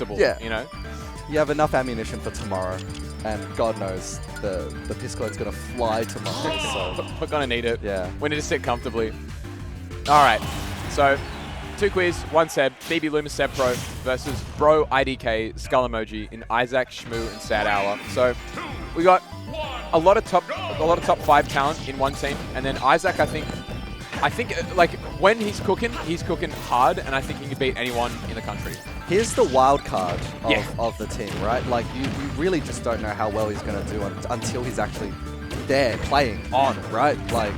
predictable. Yeah. You know. You have enough ammunition for tomorrow, and God knows the piss code's gonna fly tomorrow. So We're gonna need it. yeah. We need to sit comfortably. All right. So 2 quiz, 1 Seb, Phoebe, Luma, Seb Pro versus Bro, IDK, Skull Emoji in Isak, Shmu, and SadHour. So we got a lot of top 5 talent in one team, and then Isak, I think like when he's cooking hard, and I think he can beat anyone in the country. Here's the wild card of the team, right? Like you really just don't know how well he's gonna do until he's actually there playing on, right? Like.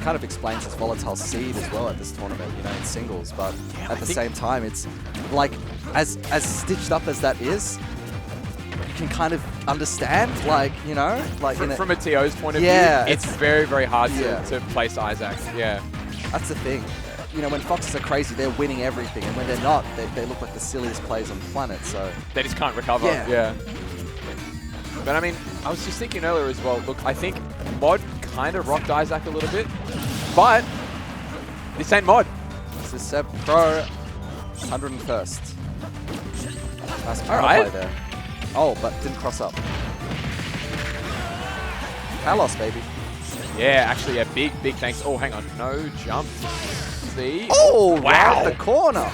Kind of explains his volatile seed as well at this tournament, you know, in singles. But at the same time, it's like as stitched up as that is, you can kind of understand, like, you know, like from a TO's point of view, it's very, very hard to place Isak. Yeah, that's the thing. You know, when Foxes are crazy, they're winning everything, and when they're not, they look like the silliest players on the planet. So they just can't recover. Yeah. But I mean, I was just thinking earlier as well. Look, I think Mod kind of rocked Isak a little bit, but this ain't Mod. This is Seb Pro, 101st. Nice play there. Oh, but didn't cross up. Palos, baby. Yeah, actually, big thanks. Oh, hang on, no jump. See? Oh, wow, the corner.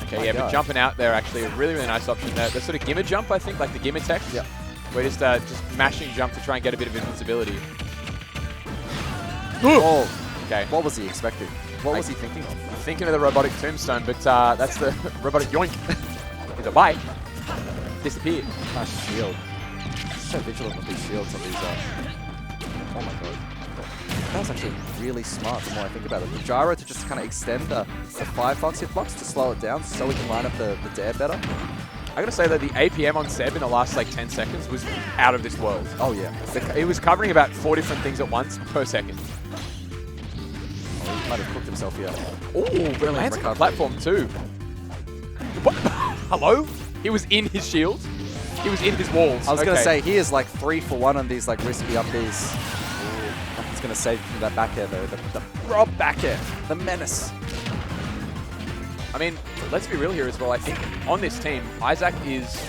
Okay, but jumping out there actually a really, really nice option there. The sort of Gimmer jump, I think, like the Gimmer tech. Yeah. We're just mashing jump to try and get a bit of invincibility. Oh, okay. What was he expecting? What was he thinking of? Thinking of the robotic tombstone, but that's the robotic yoink. It's a bite. Disappeared. Nice shield. So vigilant with these shields on these. Oh my god. That was actually really smart the more I think about it. The gyro to just kind of extend the Firefox hitbox to slow it down so we can line up the dare better. I gotta say that the APM on Seb in the last like 10 seconds was out of this world. Oh yeah. He was covering about 4 different things at once per second. Oh, he might have cooked himself here. Oh, but lands on the platform too. What? Hello? He was in his shield? He was in his walls. I was gonna say, he is like 3 for 1 on these like risky up Bs. He's gonna save from that back air though. The R.O.B back air. The menace. I mean, let's be real here as well. I think on this team, Isak is,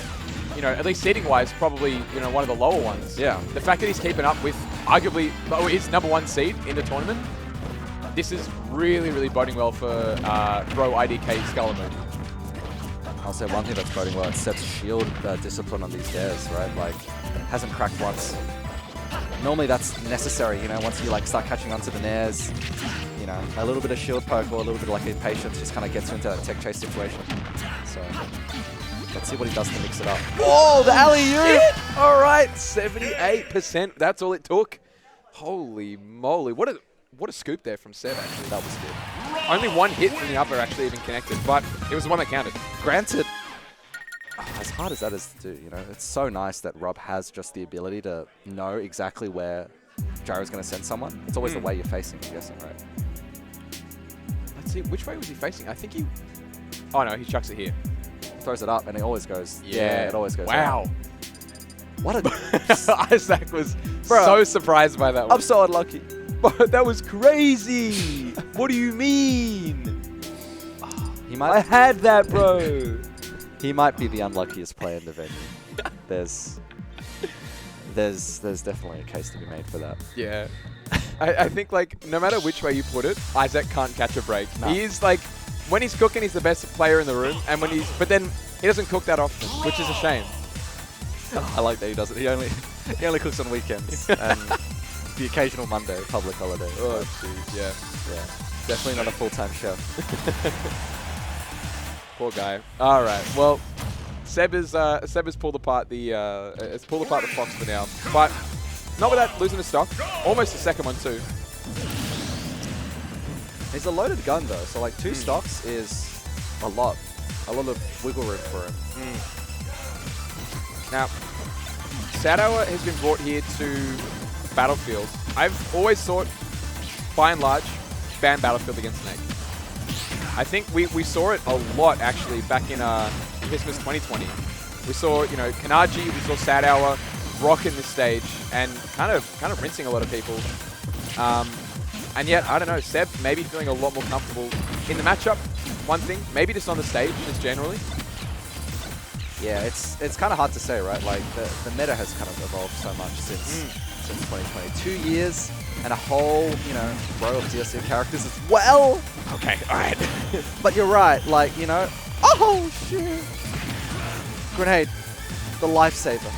you know, at least seeding-wise, probably, you know, one of the lower ones. Yeah. The fact that he's keeping up with arguably his #1 seed in the tournament, this is really, really boding well for Bro IDK Skull Emoji. I'll say one thing that's boding well, it's Seb's shield discipline on these dares, right? Like, hasn't cracked once. Normally that's necessary, you know, once you like start catching onto the nairs, you know, a little bit of shield poke or a little bit of like impatience just kind of gets you into that tech chase situation. So let's see what he does to mix it up. Oh, the alley-oop! All right, 78%. That's all it took. Holy moly. What a scoop there from Seb, actually. That was good. Only 1 hit from the upper actually even connected, but it was the one that counted. Granted, as hard as that is to do, you know, it's so nice that R.O.B has just the ability to know exactly where Gyro's going to send someone. It's always the way you're facing, I'm guessing, right? Let's see, which way was he facing? I think he... Oh no, he chucks it here. Throws it up and it always goes. Yeah, it always goes. Wow. Up. What a... Isak was so surprised by that one. I'm so unlucky. But that was crazy. What do you mean? I had that, bro. He might be the unluckiest player in the venue. There's definitely a case to be made for that. Yeah. I think, like, no matter which way you put it, Isak can't catch a break. No. He is, like, when he's cooking, he's the best player in the room. And when but then he doesn't cook that often, which is a shame. I like that he doesn't. He only cooks on weekends. And the occasional Monday, public holiday. Oh, jeez, yeah. Definitely not a full-time chef. Poor guy. All right. Well, Seb has pulled apart the Fox for now, but not without losing a stock. Almost a second one too. He's a loaded gun though, so like 2 stocks is a lot of wiggle room for him. Now, SadHour has been brought here to Battlefield. I've always thought, by and large, ban Battlefield against Snake. I think we saw it a lot actually back in Pissmas 2020. We saw, you know, Kanaji, we saw SadHour rocking the stage and kind of rinsing a lot of people. And yet, I don't know, Seb maybe feeling a lot more comfortable in the matchup. one thing, maybe just on the stage, just generally. Yeah, it's kind of hard to say, right? Like the meta has kind of evolved so much since 2020. 2 years and a whole, you know, row of DLC characters as well. Okay, all right. But you're right, like, you know, oh shit! Grenade, the lifesaver.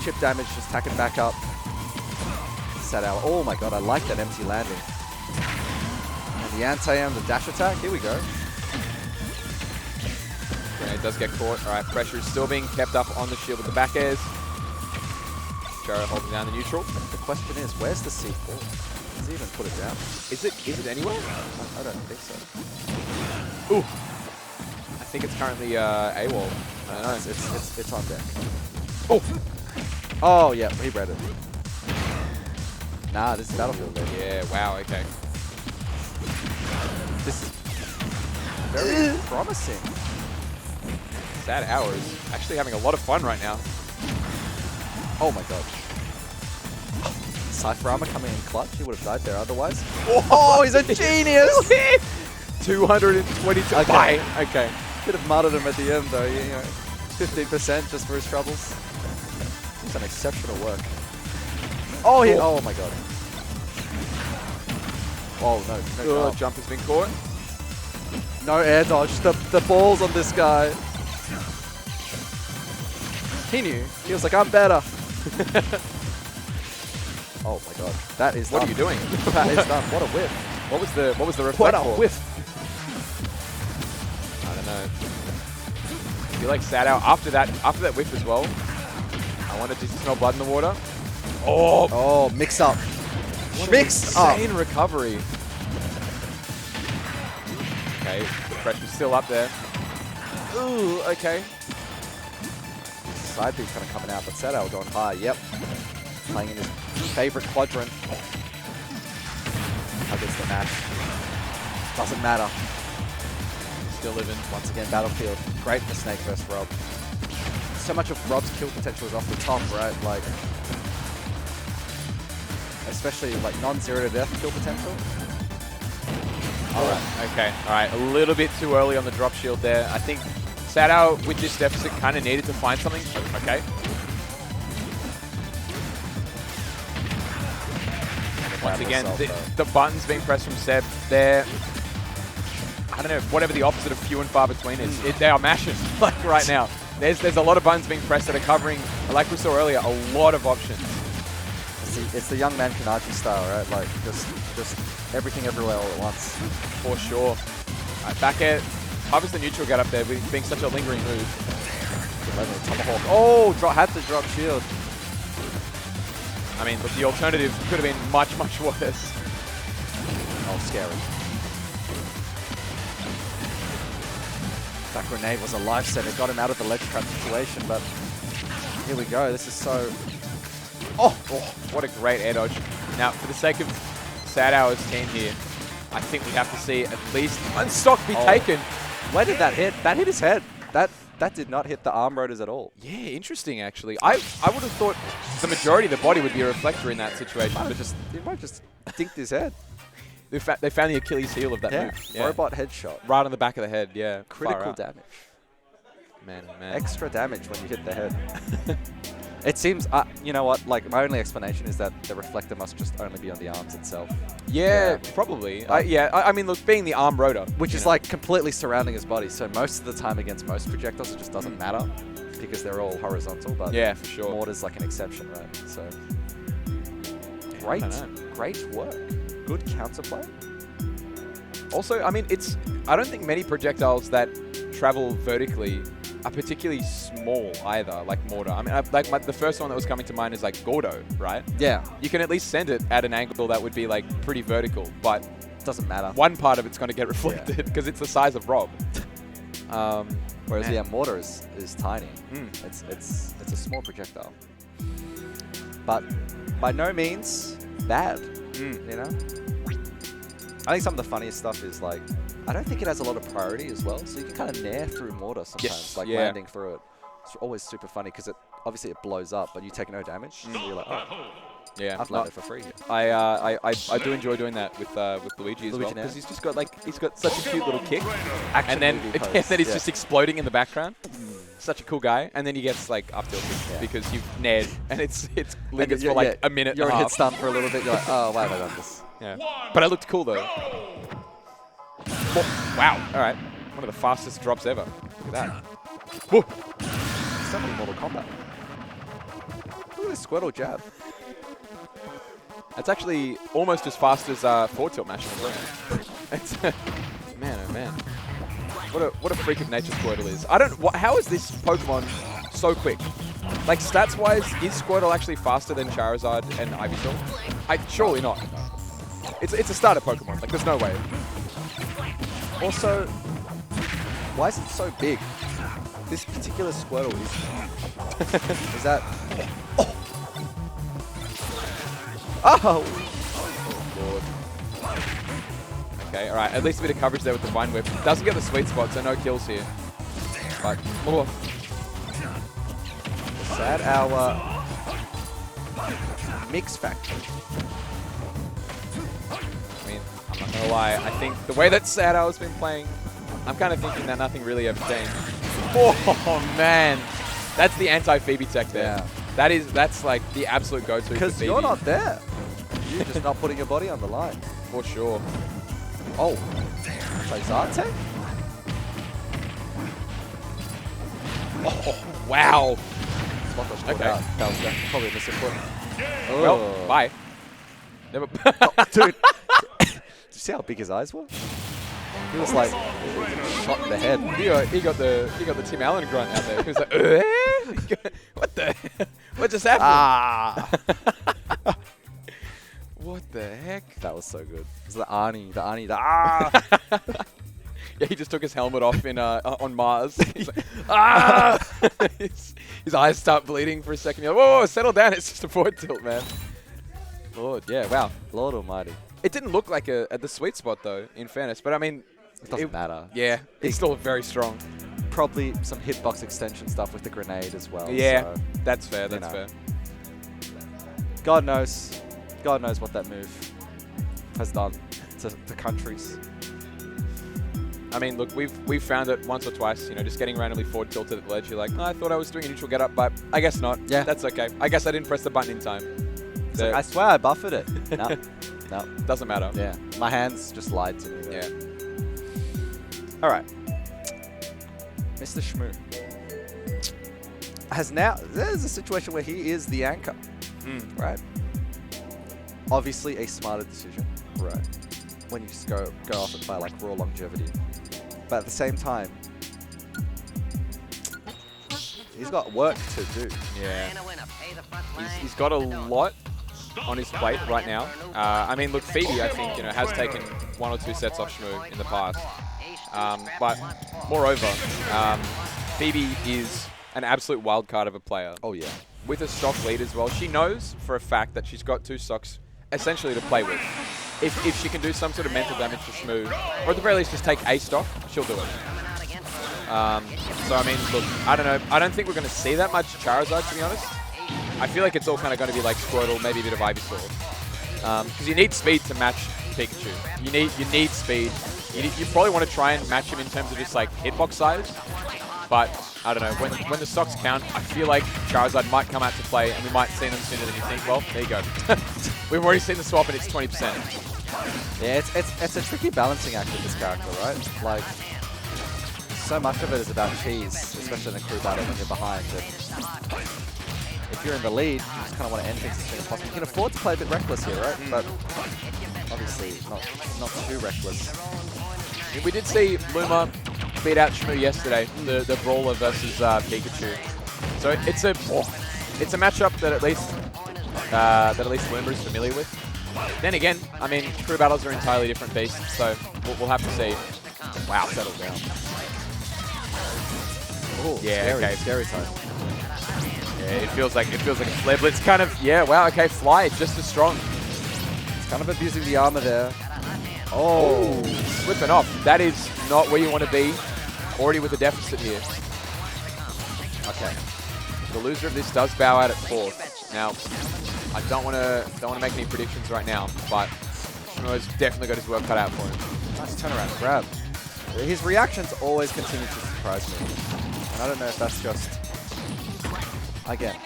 Chip damage, just tacking back up. SadHour. Oh my god, I like that empty landing. And the anti-aim, the dash attack. Here we go. Grenade does get caught. All right, pressure is still being kept up on the shield with the back airs. Jaro holding down the neutral. The question is, where's the C4? Does he even put it down? Is it anywhere? I don't think so. Ooh. I think it's currently AWOL. I don't know. It's on deck. Oh. Oh yeah, he read it. Nah, this is Battlefield, baby. Yeah. Wow. Okay. This is very promising. SadHour is actually having a lot of fun right now. Oh my god. Cypher Armor coming in clutch. He would have died there otherwise. Oh, he's a genius! 222. Okay. Okay. Could have mudded him at the end though. You know, 15% just for his troubles. He's done exceptional work. Oh, he. Oh my god. Oh no. No Jump has been caught. No air dodge. The balls on this guy. He knew. He was like, I'm better. Oh my god. That is What done. are you doing? That is done. What a whiff. What was the reflect What a for? whiff. I don't know. I feel like SadHour after that whiff as well. I wanted to smell blood in the water. Oh, Oh, mix up. Mix up. insane recovery. Okay, the pressure's still up there. Ooh, okay. Side B's kind of coming out, but SadHour going high. Yep. Playing in his favorite quadrant. Against the match. Doesn't matter. Still living. Once again, Battlefield. Great for Snake versus R.O.B. So much of R.O.B's kill potential is off the top, right? Like, especially like non-zero to death kill potential. All right. Okay. All right. A little bit too early on the drop shield there. I think SadHour with this deficit kind of needed to find something. Okay. Once again, the buttons being pressed from Seb, they're, I don't know, whatever the opposite of few and far between is. They are mashing, like right now. There's a lot of buttons being pressed that are covering, like we saw earlier, a lot of options. It's the young man Kanaji style, right? Like, just everything everywhere all at once. For sure. All right, back air. Harvest the neutral get up there, with being such a lingering move. Tomahawk. Oh, had to drop shield. I mean, look, the alternative could have been much, much worse. Oh, scary. That grenade was a lifesaver. Got him out of the ledge trap situation, but here we go. This is so... Oh, what a great air dodge. Now, for the sake of SadHour's team here, I think we have to see at least one stock be taken. Where did that hit? That hit his head. That did not hit the arm rotors at all. Yeah, interesting actually. I would have thought the majority of the body would be a reflector in that situation. It might have just dinked his head. They found the Achilles heel of that move. Yeah. Robot headshot. Right on the back of the head, yeah. Critical damage. Man. Extra damage when you hit the head. It seems, you know what, like my only explanation is that the reflector must just only be on the arms itself. Yeah, probably. I mean, look, being the arm rotor. Which is like completely surrounding his body, so most of the time against most projectiles it just doesn't matter because they're all horizontal, but yeah, for sure. mortar's like an exception, right? So, great work. Good counterplay. Also, I mean, I don't think many projectiles that travel vertically are particularly small either, like mortar. I mean, the first one that was coming to mind is like Gordo, right? Yeah. You can at least send it at an angle that would be like pretty vertical, but doesn't matter. One part of it's going to get reflected because it's the size of R.O.B. Whereas the mortar is tiny. It's a small projectile, but by no means bad. You know. I think some of the funniest stuff is like, I don't think it has a lot of priority as well, so you can kind of nair through mortar sometimes, landing through it. It's always super funny because obviously it blows up, but you take no damage, so you're like, oh. Yeah, I've learned it for free here. I do enjoy doing that with Luigi as well, now. because he's got such a cute little kick, Action and then movie pose. he's just exploding in the background. Such a cool guy, and then he gets like up tilted because you've nared, and it lingers for like a minute. You're and a hit half. stun for a little bit. You're like, oh, why have I done this? Yeah, but I looked cool though. Oh, wow! All right, one of the fastest drops ever. Look at that. Whoa. So many Mortal Kombat. Look at this Squirtle jab. That's actually almost as fast as forward tilt mashing. It's man, oh man. What a freak of nature Squirtle is. I don't. How is this Pokemon so quick? Like stats wise, is Squirtle actually faster than Charizard and Ivysaur? Surely not. It's a starter Pokemon. Like there's no way. Also, why is it so big? This particular Squirtle is. Is that? Oh! Lord. Okay, alright. At least a bit of coverage there with the Vine Whip. Doesn't get the sweet spot, so no kills here. But, oh. SadHour Mix Factor. I mean, I'm not gonna lie. I think the way that SadHour's been playing, I'm kind of thinking that nothing really ever changed. Oh, man. That's the anti-Phoebe tech there. Yeah. That's like the absolute go-to for Because Phoebe. you're not there. You're just not putting your body on the line. For sure. Oh. Zarte? Oh, wow. Okay. That was probably a misinput. Oh. Well, bye. Never. Dude. Did you see how big his eyes were? He was like shot in the head. He got the Tim Allen grunt out there. He was like, what the? What just happened? Ah. What the heck? That was so good. It was the ah. Yeah, he just took his helmet off in on Mars. He's like, ah! his eyes start bleeding for a second. You're like, whoa, settle down. It's just a forward tilt, man. Lord, yeah, wow. Lord Almighty. It didn't look like at the sweet spot though, in fairness. But I mean, it doesn't matter. Yeah, it's still very strong. Probably some hitbox extension stuff with the grenade as well. Yeah, so, that's fair. That's fair. God knows what that move has done to countries. I mean, look, we've found it once or twice. You know, just getting randomly forward tilted at the ledge. You're like, oh, I thought I was doing a neutral get up, but I guess not. Yeah, that's okay. I guess I didn't press the button in time. So like, I swear I buffered it. No, no, doesn't matter. Yeah, my hands just lied to me there. Yeah. All right, Mr. Shmu has now. There's a situation where he is the anchor, right? Obviously, a smarter decision, right? When you just go off it by like raw longevity, but at the same time, he's got work to do. Yeah. He's got a lot on his plate right now. I mean, look, Phoebe, I think, has taken 1 or 2 sets off Shmu in the past. But moreover, Phoebe is an absolute wild card of a player. Oh, yeah. With a stock lead as well. She knows for a fact that she's got 2 stocks essentially to play with. If she can do some sort of mental damage to Shmu, or at the very least just take a stock, she'll do it. So, I mean, look, I don't know. I don't think we're going to see that much Charizard, to be honest. I feel like it's all kind of going to be like Squirtle, maybe a bit of Ivysaur. Because you need speed to match Pikachu. You need speed. You probably want to try and match him in terms of just like hitbox size. But, I don't know, when the stocks count, I feel like Charizard might come out to play and we might see them sooner than you think. Well, there you go. We've already seen the swap and it's 20%. Yeah, it's a tricky balancing act with this character, right? Like, so much of it is about cheese, especially in a crew battle when you're behind. And if you're in the lead, you just kind of want to end things as soon as possible. You can afford to play a bit reckless here, right? But obviously not too reckless. We did see Luma beat out Shmu yesterday, the brawler versus Pikachu. So it's a matchup that at least Luma is familiar with. Then again, I mean, crew battles are entirely different beasts, so we'll have to see. Wow, settled down. Oh, yeah, scary, okay, scary time. Yeah, it feels like a flare blitz. Kind of, yeah. Wow, okay, fly, just as strong. It's kind of abusing the armor there. Oh, slipping off. That is not where you want to be. Already with a deficit here. Okay. The loser of this does bow out at 4th. Now, I don't want to make any predictions right now, but Shmu has definitely got his work cut out for him. Nice turnaround grab. His reactions always continue to surprise me. And I don't know if that's just, again,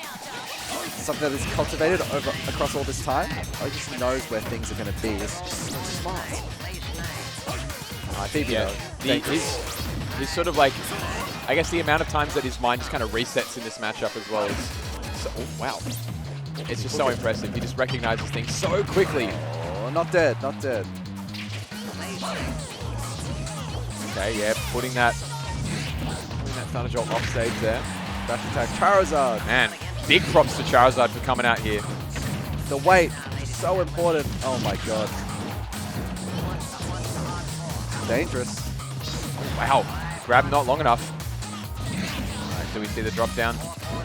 something that is cultivated across all this time, or he just knows where things are going to be. It's just so smart. Phoebe, Yeah, he's sort of like, I guess the amount of times that his mind just kind of resets in this matchup as well is, so, oh, wow. It's just so impressive. He just recognizes things so quickly. Oh, not dead, not dead. Okay, yeah, putting that Thunder Jolt off stage there. Dash attack, Charizard. Man, big props to Charizard for coming out here. The weight, so important. Oh my god. Dangerous. Oh, wow, grab not long enough. Right, do we see the drop down?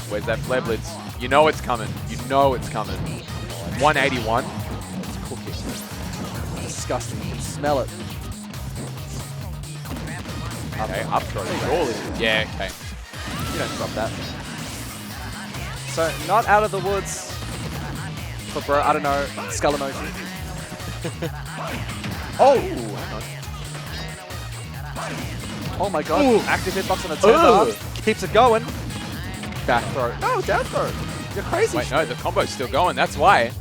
Where's that Flare Blitz? You know it's coming. You know it's coming. 181. It's cooking. Disgusting. You can smell it. Okay, up throw. Surely. Yeah, okay. You don't drop that. So, not out of the woods for bro, I don't know, skull emoji. Oh! Hang on. Oh my god. Ooh. Active hitbox on a turn. Keeps it going. Back throw. No, down throw. You're crazy. Wait, no, the combo's still going. That's why.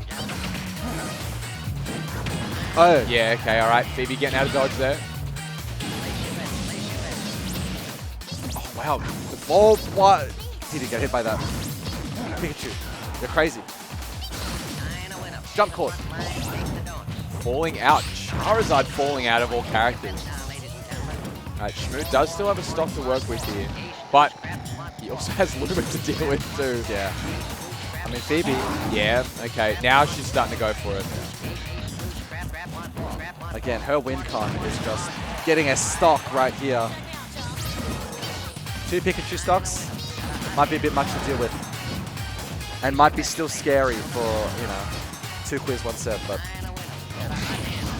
Oh. Yeah, okay, all right. Phoebe getting out of dodge there. Oh, wow. The ball, what? He didn't get hit by that. Pikachu. You're crazy. Jump court. Falling out. Charizard falling out of all characters. All right, Shmu does still have a stock to work with here, but he also has Luma to deal with too. Yeah. I mean, Phoebe. Yeah, okay. Now she's starting to go for it. Again, her win con is just getting a stock right here. 2 Pikachu stocks might be a bit much to deal with. And might be still scary for, you know, 2 quiz, 1 set, but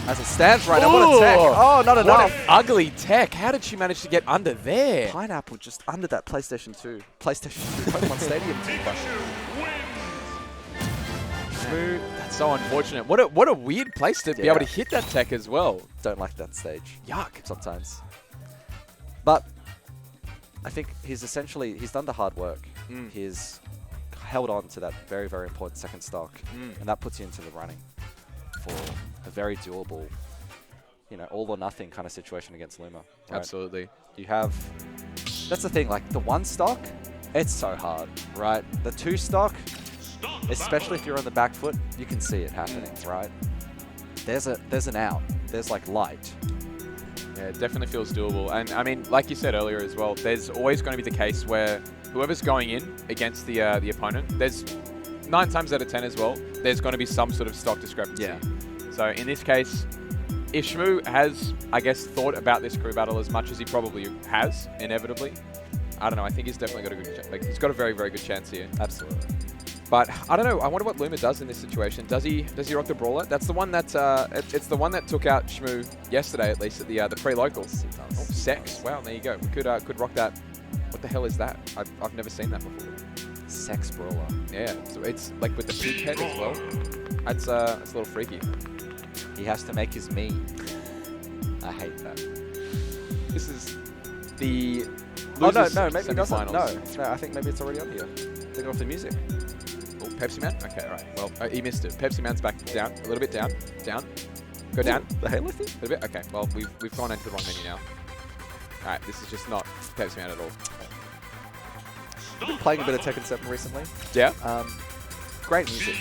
as it stands right now, what a tech. Oh, not enough. What an ugly tech. How did she manage to get under there? Pineapple just under that PlayStation 2. PlayStation 2 Pokemon Stadium toothbrush. Shmu, that's so unfortunate. What a weird place to be able to hit that tech as well. Don't like that stage. Yuck. Sometimes. But I think he's done the hard work. He's held on to that very, very important second stock. And that puts you into the running for a very doable, you know, all or nothing kind of situation against Luma. Right? Absolutely. You have, that's the thing, like the 1 stock, it's so hard, right? The 2 stock, especially if you're on the back foot, you can see it happening, right? There's an out. There's like light. Yeah, it definitely feels doable. And I mean, like you said earlier as well, there's always going to be the case where whoever's going in against the opponent, there's 9 times out of 10 as well, there's going to be some sort of stock discrepancy. Yeah. So in this case, if Shmu has, I guess, thought about this crew battle as much as he probably has, inevitably, I don't know, I think he's definitely got a good chance. Like, he's got a very, very good chance here. Absolutely. But I don't know. I wonder what Luma does in this situation. Does he rock the brawler? That's the one that it's the one that took out Shmu yesterday, at least at the pre-locals. Oh, Sex. Wow, there you go. We could rock that. What the hell is that? I've never seen that before. Sex brawler. Yeah, so it's like with the peak head as well. That's a little freaky. He has to make his me. I hate that. This is the Oh no, maybe it doesn't. No, I think maybe it's already on here. Take off the music. Oh, Pepsi Man? Okay, alright. Well, he missed it. Pepsi Man's back down. A little bit down. Down. Go down. The Halo thing? A little bit? Okay, well, we've gone into the wrong menu now. Alright, this is just not Pepsi Man at all. I've been playing a bit of Tekken 7 recently. Yeah? Great music.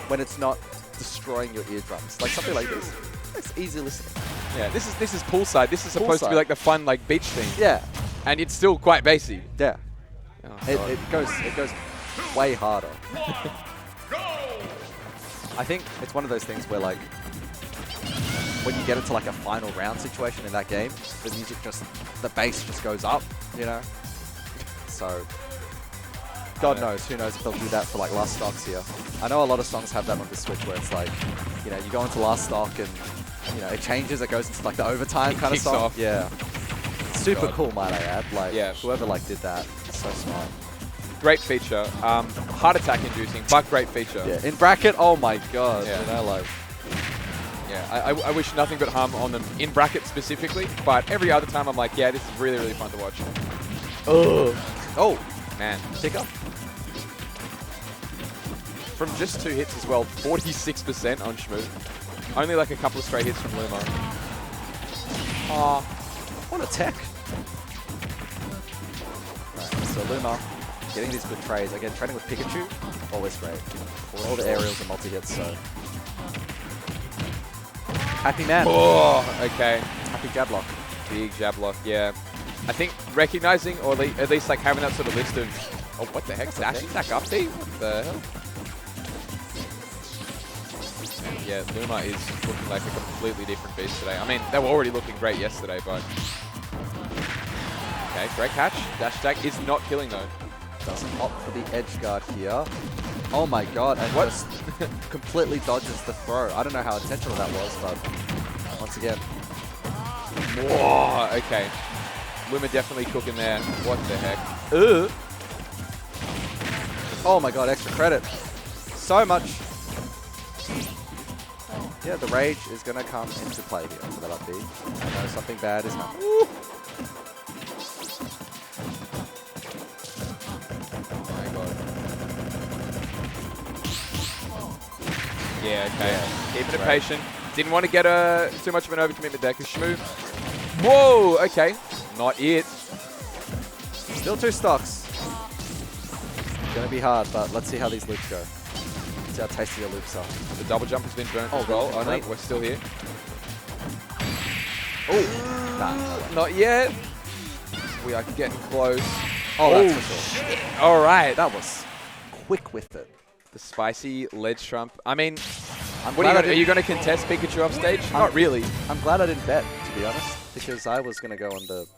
When it's not destroying your eardrums. Like something like this. It's easy listening. Yeah, this is poolside. This is supposed to be like the fun, like, beach theme. Yeah. And it's still quite bassy. Yeah. Oh, It goes way harder. I think it's one of those things where, like, when you get into like a final round situation in that game, the music the bass just goes up, you know? So, God knows, who knows if they'll do that for like last stocks here. I know a lot of songs have that on the Switch where it's like, you know, you go into last stock and, you know, it changes, it goes into like the overtime kind of song. Off. Yeah. Super cool, might I add. Like, yeah. whoever like did that, so smart. great feature. Heart attack inducing, but great feature. Yeah, in bracket, oh my god. Yeah. You know, like, yeah, I wish nothing but harm on them in bracket specifically, but every other time I'm like, yeah, this is really, really fun to watch. Oh, man. pick up. From just 2 hits as well, 46% on Shmu. Only like a couple of straight hits from Luma. Oh, what a tech. Right, so Luma getting these good trades. Again, trading with Pikachu, always great. All the aerials and multi-hits, so. Happy man. Oh, okay. Happy jab lock. Big jab lock, yeah. I think recognizing, or at least like having that sort of list of, oh, what the heck? Dash attack up D? What the hell? And yeah, Luma is looking like a completely different beast today. I mean, they were already looking great yesterday, but. Okay, great catch. Dash attack is not killing though. Doesn't opt for the edge guard here. Oh my god, and What? just completely dodges the throw. I don't know how intentional that was, but once again. Whoa, okay. Luma definitely cooking there. What the heck? Ugh. Oh my god, extra credit. So much. Yeah, the rage is going to come into play here for that up B. I know something bad is coming. Oh my god. Yeah, okay. Yeah, Keeping it right. patient. Didn't want to get too much of an overcommitment there because Shmu. Whoa, okay. Not it. Still 2 stocks. Going to be hard, but let's see how these loops go. See how tasty your loops are. The double jump has been burnt Oh, as well. really? Only. We're still here. Oh, nah. Not yet. We are getting close. Oh, that's for sure. All right. That was quick with it. The spicy ledge trump. I mean, I'm what glad are you going to contest Pikachu off stage? Not really. I'm glad I didn't bet, to be honest, because I was going to go on the